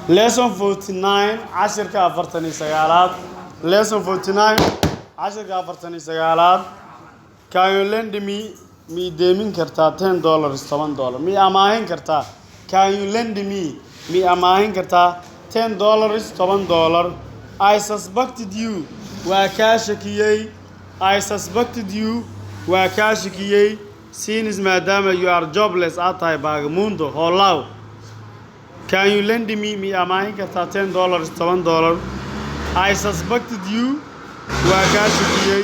lesson 49 عشر كافرتني سيارات lesson 49 عشر كافرتني سيارات can you lend me deemin kartaa $10 $7 mi amaahin kartaa can you lend me mi amaahin kartaa $10 $7 I suspected you waa kaa shakiyey I suspected you waa kaa shakiyey since maadaama you are jobless aad tahay baagamuundo hoolaaw can you lend me mi amaahin kartaa $10 $7 I suspected you waa kaa shakiyey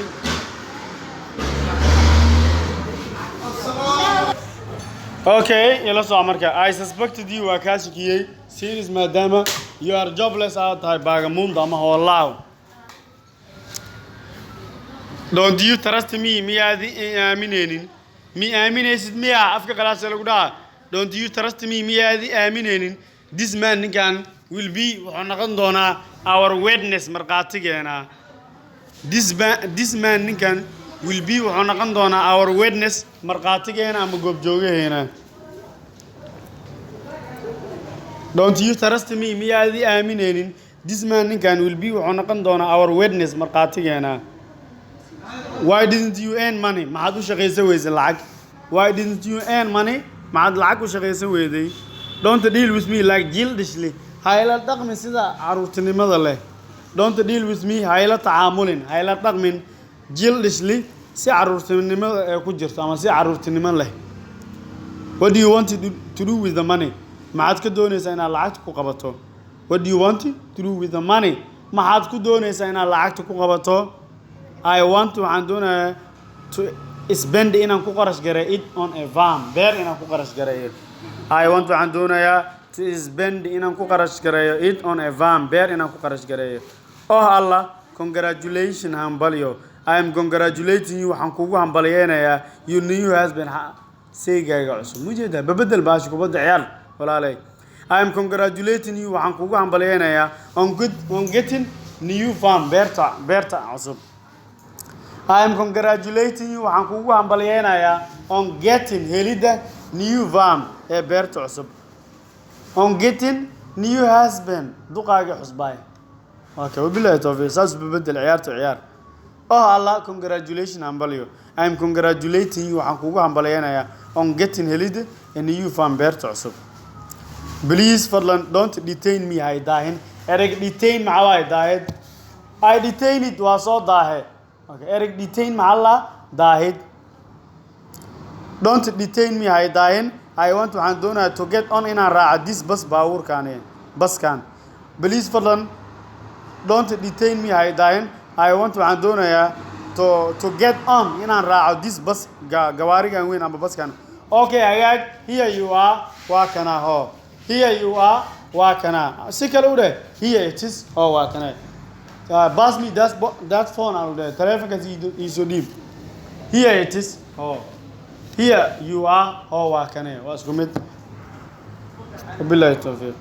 okay ila soo marka I suspected you waa kaa shakiyey since maadaama you are jobless aad tahay baagamuundo ama hoolaaw don't you trust me miyaad aaminaynin mi aaminaysid miyaa afka qalaas lagu dhaha don't you trust me miyaad aaminaynin this man ninkan will be wuxuu noqon doonaa our witness marqaatigeena this man ninkan will be wuxuu noqon doonaa our witness marqaatigeena ama goobjoogaheena don't you trust me miyaad aaminaynin this man ninkan will be wuxuu noqon doonaa our witness marqaatigeena why didn't you earn money maxaad u shaqaysan weysay lacag why didn't you earn money maxaad lacag u shaqaysan weyday don't deal with me like jildishly hayla dhaqmin sida caruurtinimada leh don't deal with me hayla tacaamulin hayla dhaqmin jildishly si caruurtinimada ee ku jirto ama si caruurtinimo leh what do you want to do with the money maxaad ka doonaysaa inaad lacagta ku qabato what do you want to do with the money maxaad ku doonaysaa inaad lacagta ku qabato I want to handle to spend inaan ku qarash garay it on a van beer inaan ku qarash garay I want to handle to spend inaan ku qarash garay it on a van beer inaan ku qarash garay oh Allah congratulations hambalyo I am congratulating you waxaan kugu hambalyeynaya you new husband seegayga cusub mujeeda babadal baash ku bad ciyaar walaalay I am congratulating you waxaan kugu hambalyeynaya on getting new van beerta cusub I am congratulating you waxaan kugu hambalyeynaya on getting helida new van ee beerta cusub on getting new husband duqaaga xusbaay okay wabillahi tawfiiq saas babadal ciyaarta ciyaar oh Allah congratulations hambalyo I am congratulating you waxaan kugu hambalyeynaya on getting helida a new van beerta cusub please fadlan don't detain me hay daahin ereg detain maxaa daahid I detain it waa soo daahe okay Eric detain mahalla daahid don't detain me hay daahin I want waxaan doonayaa to get on inaan raaco this bus baabuurkaani baskan please fadlan don't detain me hay daahin I want waxaan doonayaa to get on inaan raaco this bus gawaarigan weyn ama baskan okay hagaag here you are waa kana ho here you are waa kana si kale u dheh here it is oo waa kana pass me that phone out there. Telephone is so deep. Here it is. Oh, here you are. Oh, what can I? What's good? Billahi tawfiq.